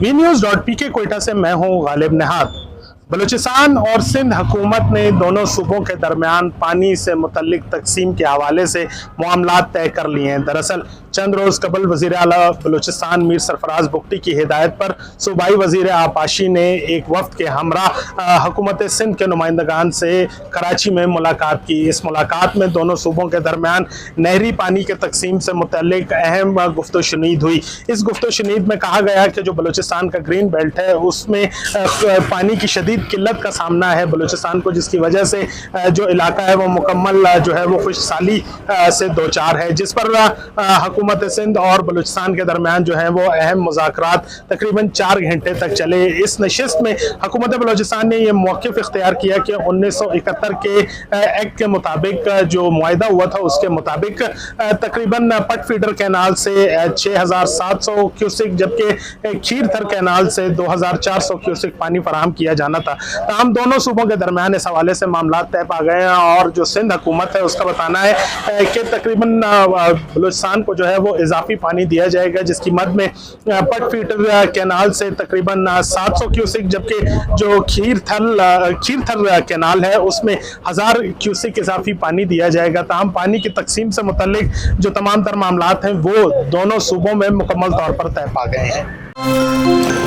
वी-न्यूज़.pk कोयटा से मैं हूं गालिब निहात। बलूचिस्तान और सिंध हुकूमत ने दोनों सूबों के दरमियान पानी से मुतल्लिक तकसीम के हवाले से मामलात तय कर लिए हैं। दरअसल चंद रोज़ कबल वज़ीर आला बलूचिस्तान मीर सरफराज बुगटी की हिदायत पर सूबाई वज़ीर आपाशी ने एक वफ्द के हमरा हुकूमत सिंध के नुमाइंदगान से कराची में मुलाकात की। इस मुलाकात में दोनों सूबों के दरमियान नहरी पानी के तकसीम से मुतल्लिक अहम गुफ्तगू-शुनीद हुई। इस गुफ्तगू-शुनीद में कहा गया कि जो बलूचिस्तान का ग्रीन बेल्ट है उसमें पानी की शदीद किल्लत का सामना है बलूचिस्तान को, जिसकी वजह से जो इलाका है वो मुकम्मल जो है वो खुशहाली से दो चार है, जिस पर हुकूमत सिंध और बलूचिस्तान के दरमियान जो है वो अहम मुज़ाकरात तकरीबन 4 घंटे तक चले। इस नशिस्त में हुकूमत बलूचिस्तान ने यह मौक़िफ़ इख्तियार किया कि 1971 के एक्ट के मुताबिक जो मुआहदा हुआ था उसके मुताबिक तकरीबन पट फीडर कैनाल से 6700 क्यूसिक जबकि खीरथर कैनाल से 2400 क्यूसिक पानी फराहम किया जाना था। हम दोनों सूबों के दरमियान इस हवाले से मामला तय पा गए हैं और जो सिंध हुकूमत है उसका बताना है कि तकरीबन बलूचिस्तान को जो है वो इजाफी पानी दिया जाएगा, जिसकी मद में पट फीडर कैनाल से तकरीबन 700 क्यूसिक जबकि जो खीरथर कैनाल है उसमें 1000 क्यूसिक इजाफी पानी दिया जाएगा। तमाम पानी की तकसीम से मुतल्लिक जो तमाम तर मामलात हैं वो दोनों सूबों में मुकम्मल तौर पर तय पा गए हैं।